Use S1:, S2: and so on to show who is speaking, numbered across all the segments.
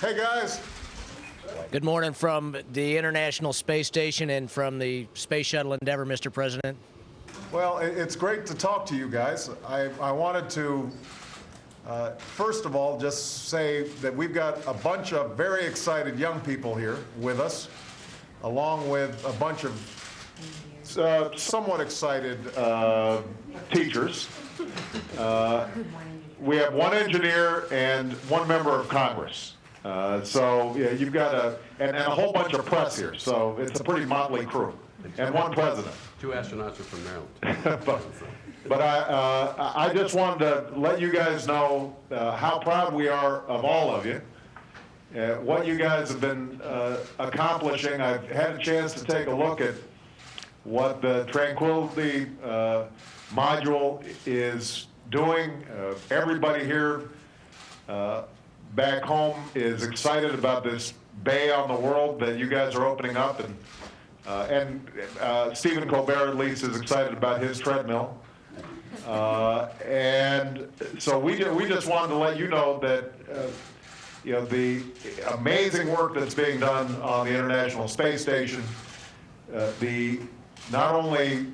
S1: Hey, guys.
S2: Good morning from the International Space Station and from the Space Shuttle Endeavour, Mr. President.
S1: Well, it's great to talk to you guys. I wanted to, first of all, just say that we've got a bunch of very excited young people here with us, along with a bunch of somewhat excited teachers. We have one engineer and one member of Congress. So yeah, you've got and a whole bunch of press here, so it's a pretty motley crew. And one president.
S3: 2 astronauts are from Maryland.
S1: but I just wanted to let you guys know how proud we are of all of you, what you guys have been accomplishing. I've had a chance to take a look at what the Tranquility module is doing. Everybody here back home is excited about this bay on the world that you guys are opening up, and Stephen Colbert at least is excited about his treadmill. And so we just wanted to let you know that you know, the amazing work that's being done on the International Space Station, not only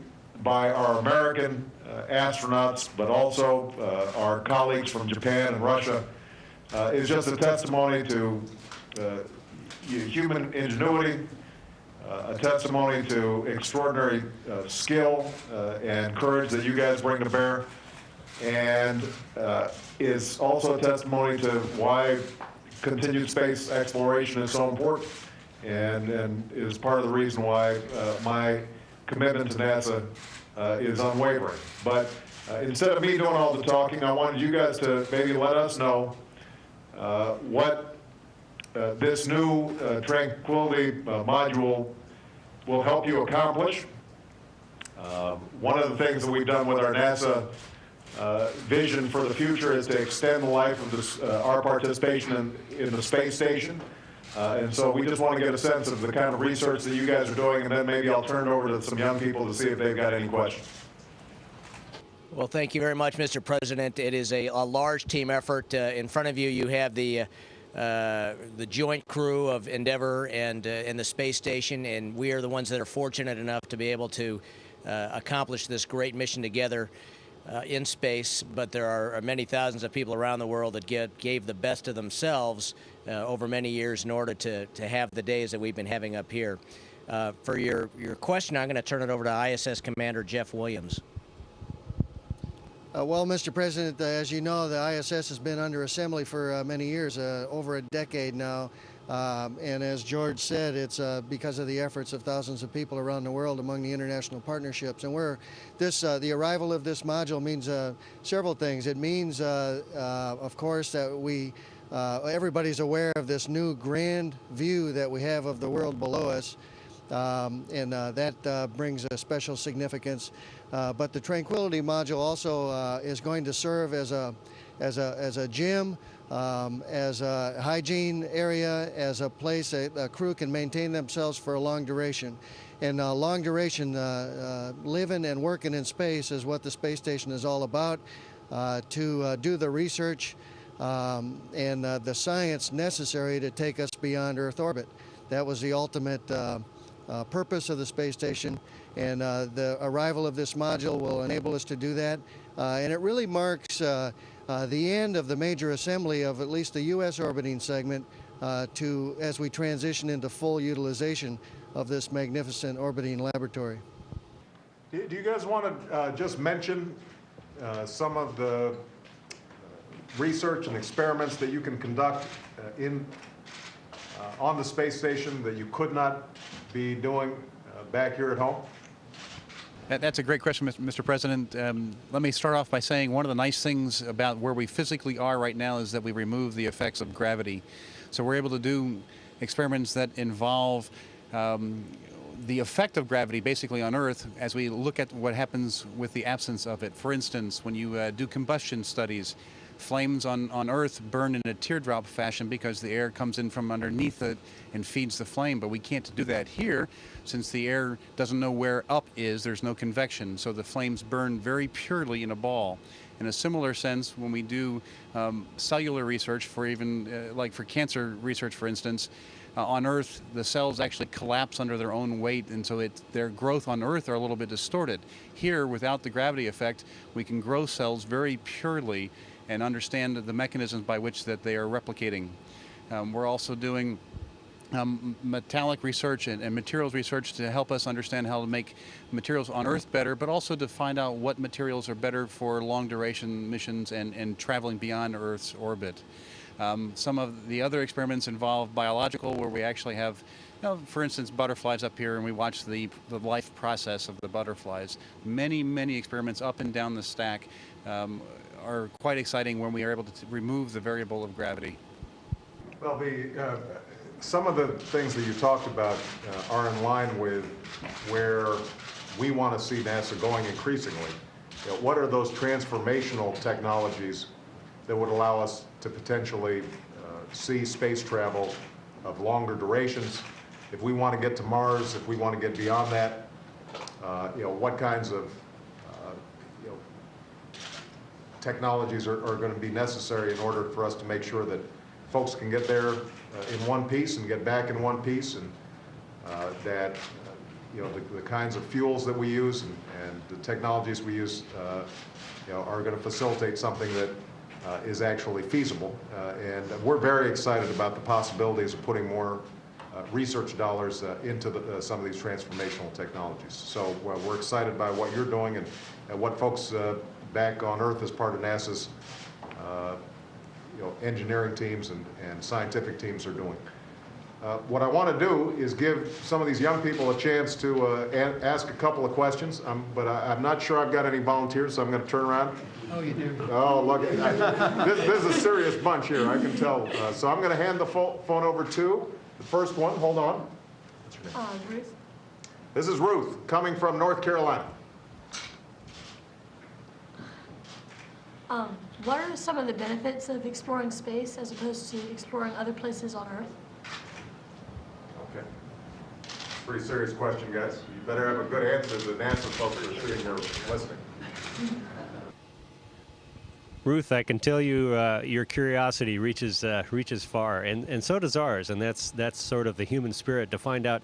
S1: by our American astronauts, but also our colleagues from Japan and Russia, is just a testimony to human ingenuity, a testimony to extraordinary skill and courage that you guys bring to bear, and is also a testimony to why continued space exploration is so important, and is part of the reason why my commitment to NASA is unwavering. But instead of me doing all the talking, I wanted you guys to maybe let us know what this new Tranquility module will help you accomplish. One of the things that we've done with our NASA vision for the future is to extend the life of this, our participation in the space station. And so we just want to get a sense of the kind of research that you guys are doing, and then maybe I'll turn it over to some young people to see if they've got any questions.
S2: Well, thank you very much, Mr. President. It is a large team effort. In front of you, you have the joint crew of Endeavour and the space station, and we are the ones that are fortunate enough to be able to accomplish this great mission together in space. But there are many thousands of people around the world that gave the best of themselves over many years in order to have the days that we've been having up here. For your question, I'm going to turn it over to ISS Commander Jeff Williams.
S4: Well, Mr. President, as you know, the ISS has been under assembly for many years, over a decade now. And as George said, it's because of the efforts of thousands of people around the world among the international partnerships. And the arrival of this module means several things. It means, of course, that everybody's aware of this new grand view that we have of the world below us. And that brings a special significance. But the Tranquility module also is going to serve as a gym, as a hygiene area, as a place a crew can maintain themselves for a long duration. And long duration living and working in space is what the space station is all about, to do the research and the science necessary to take us beyond Earth orbit. That was the ultimate purpose of the space station, and the arrival of this module will enable us to do that. And it really marks the end of the major assembly of at least the U.S. orbiting segment as we transition into full utilization of this magnificent orbiting laboratory.
S1: Do you guys want to just mention some of the research and experiments that you can conduct on the space station that you could not be doing back here at home?
S5: That's a great question, Mr. President. Let me start off by saying one of the nice things about where we physically are right now is that we remove the effects of gravity. So we're able to do experiments that involve the effect of gravity basically on Earth as we look at what happens with the absence of it. For instance, when you do combustion studies, flames on Earth burn in a teardrop fashion because the air comes in from underneath it and feeds the flame, but we can't do that here since the air doesn't know where up is. There's no convection, so the flames burn very purely in a ball. In a similar sense, when we do cellular research for even, like for cancer research, for instance, on Earth, the cells actually collapse under their own weight, and so their growth on Earth are a little bit distorted. Here, without the gravity effect, we can grow cells very purely and understand the mechanisms by which that they are replicating. We're also doing metallic research and materials research to help us understand how to make materials on Earth better, but also to find out what materials are better for long duration missions and traveling beyond Earth's orbit. Some of the other experiments involve biological, where we actually have, for instance, butterflies up here, and we watch the life process of the butterflies. Many, many experiments up and down the stack are quite exciting when we are able to remove the variable of gravity.
S1: Well, some of the things that you talked about are in line with where we want to see NASA going increasingly. What are those transformational technologies that would allow us to potentially see space travel of longer durations? If we want to get to Mars, if we want to get beyond that, what kinds of technologies are going to be necessary in order for us to make sure that folks can get there in one piece and get back in one piece, and that the kinds of fuels that we use and the technologies we use are going to facilitate something that is actually feasible. And we're very excited about the possibilities of putting more research dollars into some of these transformational technologies. So we're excited by what you're doing and what folks back on Earth as part of NASA's engineering teams and scientific teams are doing. What I want to do is give some of these young people a chance to ask a couple of questions, but I'm not sure I've got any volunteers, so I'm going to turn around.
S6: Oh, you do?
S1: Oh, look, this is a serious bunch here, I can tell. So I'm going to hand the phone over to the first one. Hold on. What's your name?
S6: Ruth.
S1: This is Ruth, coming from North Carolina.
S6: What are some of the benefits of exploring space as opposed to exploring other places on Earth?
S1: Okay. Pretty serious question, guys. You better have a good answer. The NASA folks are sitting here listening.
S7: Ruth, I can tell you your curiosity reaches far, and so does ours, and that's sort of the human spirit, to find out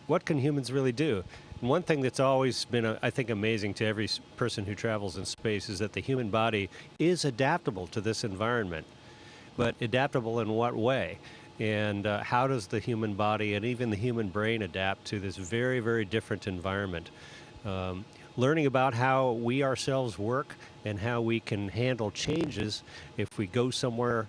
S7: what can humans really do. And one thing that's always been, I think, amazing to every person who travels in space is that the human body is adaptable to this environment. But adaptable in what way? And how does the human body and even the human brain adapt to this very, very different environment? Learning about how we ourselves work and how we can handle changes if we go somewhere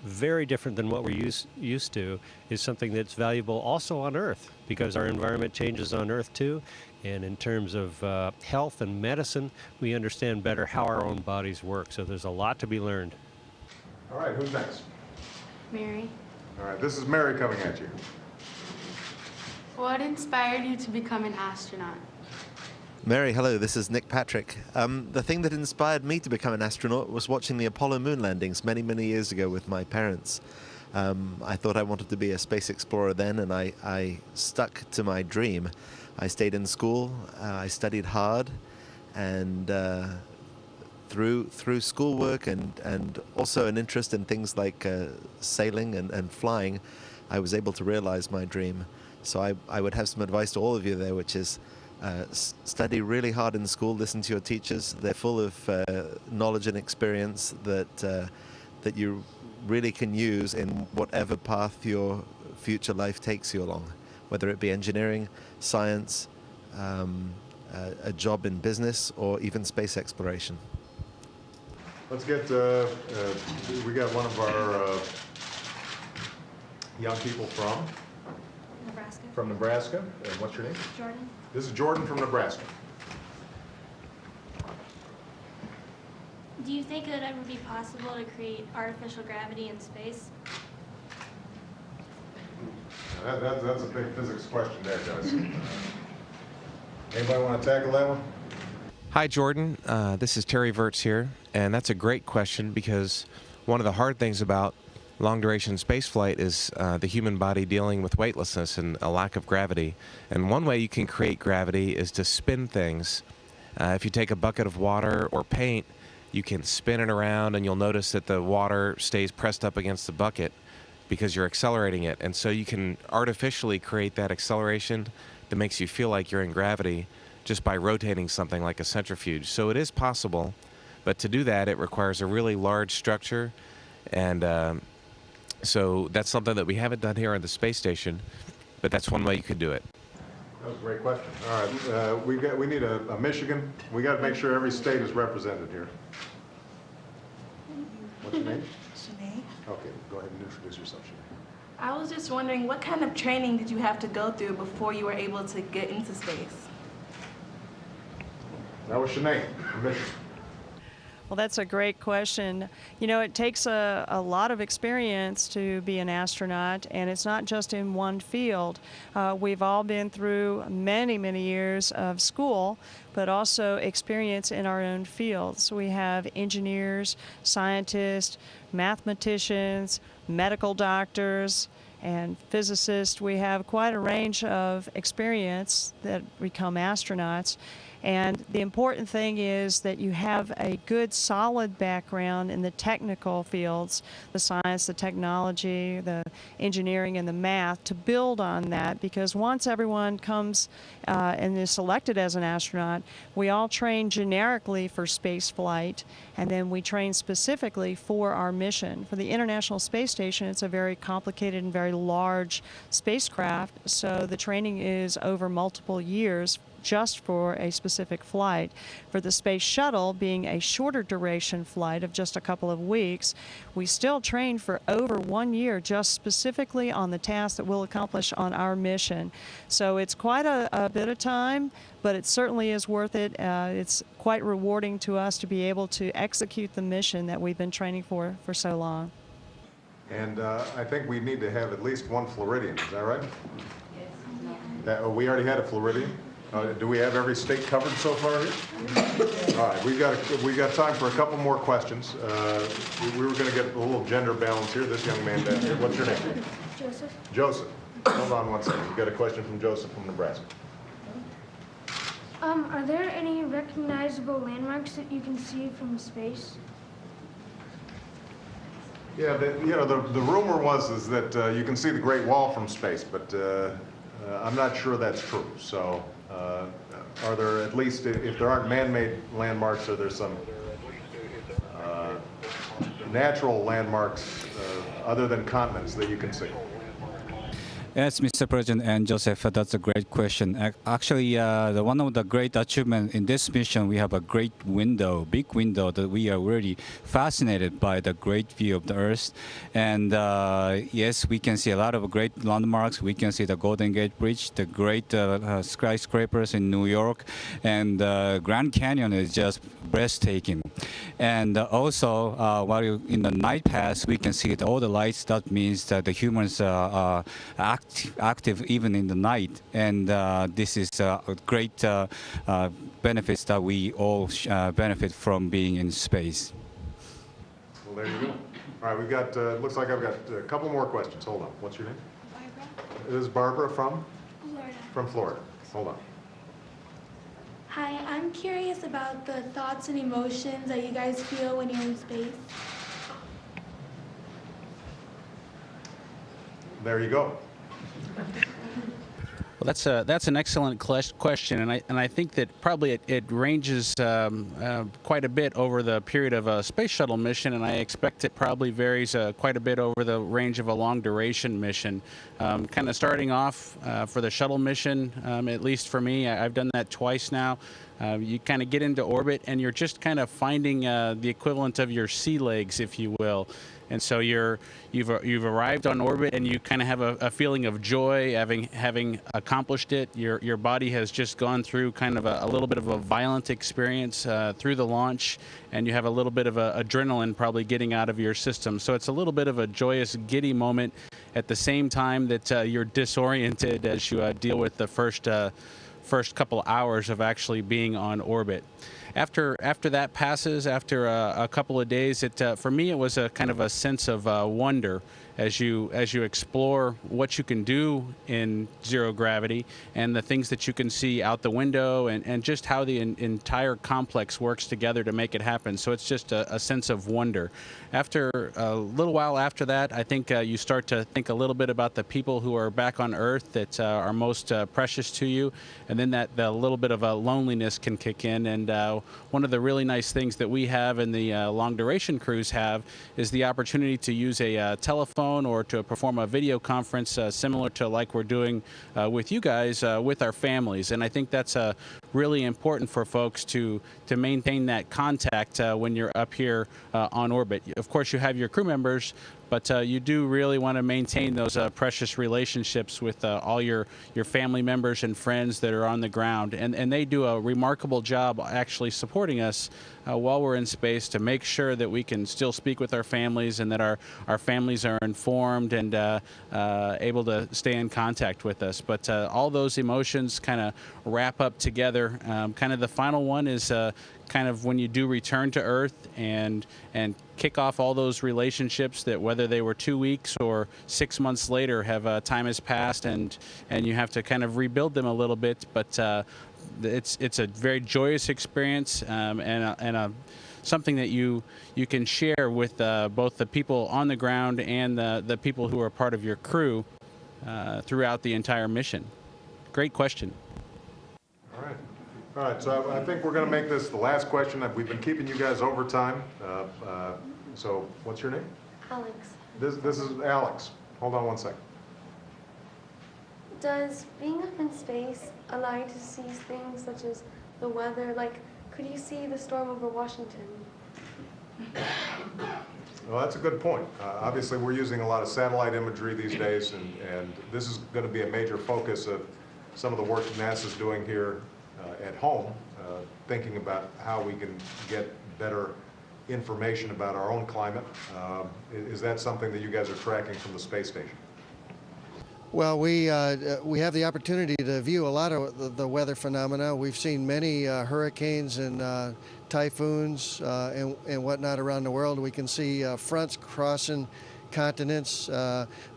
S7: very different than what we're used to is something that's valuable also on Earth, because our environment changes on Earth too. And in terms of health and medicine, we understand better how our own bodies work. So there's a lot to be learned.
S1: All right, who's next?
S8: Mary.
S1: All right, this is Mary coming at you.
S8: What inspired you to become an astronaut?
S9: Mary, hello, this is Nick Patrick. The thing that inspired me to become an astronaut was watching the Apollo moon landings many, many years ago with my parents. I thought I wanted to be a space explorer then, and I stuck to my dream. I stayed in school, I studied hard, and through schoolwork and also an interest in things like sailing and flying, I was able to realize my dream. So I would have some advice to all of you there, which is study really hard in school, listen to your teachers. They're full of knowledge and experience that you really can use in whatever path your future life takes you along, whether it be engineering, science, a job in business, or even space exploration.
S1: Let's get, we got one of our young people from Nebraska. And what's your name?
S6: Jordan.
S1: This is Jordan from Nebraska.
S10: Do you think it would ever be possible to create artificial gravity in space?
S1: That's a big physics question there, guys. Anybody want to tackle that one?
S11: Hi, Jordan. This is Terry Virts here, and that's a great question, because one of the hard things about long-duration spaceflight is the human body dealing with weightlessness and a lack of gravity. And one way you can create gravity is to spin things. If you take a bucket of water or paint you can spin it around, and you'll notice that the water stays pressed up against the bucket because you're accelerating it. And so you can artificially create that acceleration that makes you feel like you're in gravity just by rotating something like a centrifuge. So it is possible, but to do that, it requires a really large structure. And so that's something that we haven't done here on the space station, but that's one way you could do it.
S1: That was a great question. All right, we need a Michigan. We got to make sure every state is represented here. What's your name?
S12: Shanae.
S1: Okay, go ahead and introduce yourself, Shanae.
S12: I was just wondering, what kind of training did you have to go through before you were able to get into space?
S1: That was Shanae from Michigan.
S13: Well, that's a great question. You know, it takes a lot of experience to be an astronaut, and it's not just in one field. We've all been through many, many years of school, but also experience in our own fields. We have engineers, scientists, mathematicians, medical doctors, and physicists. We have quite a range of experience that become astronauts. And the important thing is that you have a good, solid background in the technical fields, the science, the technology, the engineering, and the math, to build on that, because once everyone comes and is selected as an astronaut, we all train generically for space flight, and then we train specifically for our mission. For the International Space Station, it's a very complicated and very large spacecraft, so the training is over multiple years just for a specific flight. For the Space Shuttle, being a shorter duration flight of just a couple of weeks, we still train for over 1 year just specifically on the task that we'll accomplish on our mission. So it's quite a bit of time, but it certainly is worth it. It's quite rewarding to us to be able to execute the mission that we've been training for so long.
S1: And I think we need to have at least one Floridian, is that right? Yes. We already had a Floridian. Do we have every state covered so far here? All right, we got time for a couple more questions. We were going to get a little gender balance here. This young man down here, what's your name?
S10: Joseph.
S1: Joseph. Hold on one second. We got a question from Joseph from Nebraska.
S10: Are there any recognizable landmarks that you can see from space?
S1: Yeah, the rumor was that you can see the Great Wall from space, but I'm not sure that's true. So. Are there, at least if there aren't man-made landmarks, are there some natural landmarks other than continents that you can see?
S14: Yes, Mr. President and Joseph, that's a great question. Actually, one of the great achievements in this mission, we have a great window, big window, that we are really fascinated by the great view of the Earth. And yes, we can see a lot of great landmarks. We can see the Golden Gate Bridge, the great skyscrapers in New York, and Grand Canyon is just breathtaking. And also, while you're in the night pass, we can see all the lights. That means that the humans are active even in the night, and this is a great benefits that we all benefit from being in space.
S1: Well, there you go. All right, we've got, looks like I've got a couple more questions. Hold on. What's your name? Barbara. This is Barbara from?
S10: Florida.
S1: From Florida. Hold on.
S10: Hi, I'm curious about the thoughts and emotions that you guys feel when you're in space.
S1: There you go.
S5: Well, that's an excellent question, and I think that probably it ranges quite a bit over the period of a space shuttle mission, and I expect it probably varies quite a bit over the range of a long duration mission. Kind of starting off for the shuttle mission, at least for me, I've done that twice now. You kind of get into orbit, and you're just kind of finding the equivalent of your sea legs, if you will. And so you've arrived on orbit, and you kind of have a feeling of joy having accomplished it. Your body has just gone through kind of a little bit of a violent experience through the launch, and you have a little bit of adrenaline probably getting out of your system. So it's a little bit of a joyous, giddy moment at the same time that you're disoriented as you deal with the first couple hours of actually being on orbit. After that passes, after a couple of days, for me it was a kind of a sense of wonder as you explore what you can do in zero gravity and the things that you can see out the window and just how the entire complex works together to make it happen. So it's just a sense of wonder. After a little while after that, I think you start to think a little bit about the people who are back on Earth that are most precious to you, and then the little bit of a loneliness can kick in. And one of the really nice things that we have and the long duration crews have is the opportunity to use a telephone or to perform a video conference similar to like we're doing with you guys with our families. And I think that's really important for folks to maintain that contact when you're up here on orbit. Of course, you have your crew members, but you do really want to maintain those precious relationships with all your family members and friends that are on the ground. And they do a remarkable job actually supporting us while we're in space to make sure that we can still speak with our families and that our families are informed and able to stay in contact with us. But all those emotions kind of wrap up together. Kind of the final one is kind of when you do return to Earth and kick off all those relationships that whether they were 2 weeks or 6 months later have time has passed and you have to kind of rebuild them a little bit. But it's a very joyous experience and something that you can share with both the people on the ground and the people who are part of your crew throughout the entire mission. Great question.
S1: All right, so I think we're going to make this the last question. We've been keeping you guys over time. So what's your name?
S6: Alex,
S1: This is Alex. Hold on one second.
S6: does being up in space allow you to see things such as the weather? Like, could you see the storm over Washington?
S1: Well, that's a good point. Obviously, we're using a lot of satellite imagery these days, and this is going to be a major focus of some of the work NASA's doing here at home, thinking about how we can get better information about our own climate. Is that something that you guys are tracking from the space station?
S4: Well, we have the opportunity to view a lot of the weather phenomena. We've seen many hurricanes and typhoons and whatnot around the world. We can see fronts crossing continents.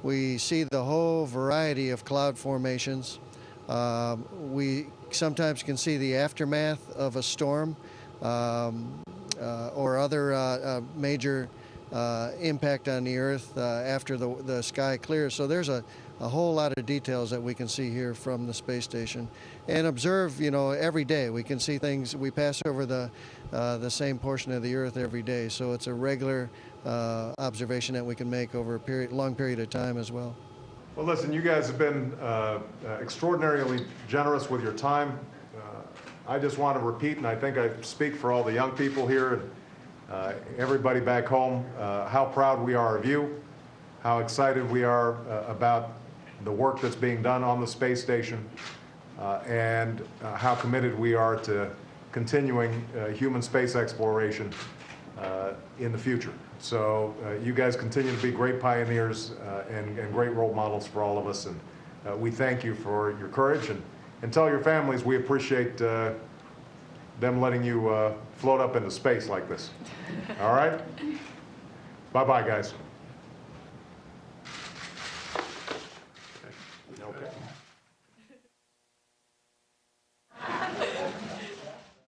S4: We see the whole variety of cloud formations. We sometimes can see the aftermath of a storm or other major impact on the Earth after the sky clears. So there's a whole lot of details that we can see here from the space station and observe, every day. We can see things. We pass over the same portion of the Earth every day. So it's a regular observation that we can make over a long period of time as well.
S1: Well, listen, you guys have been extraordinarily generous with your time. I just want to repeat, and I think I speak for all the young people here and everybody back home, how proud we are of you, how excited we are about the work that's being done on the space station, and how committed we are to continuing human space exploration in the future. So you guys continue to be great pioneers and great role models for all of us, and we thank you for your courage, and tell your families we appreciate them letting you float up into space like this. All right? Bye-bye, guys. Okay.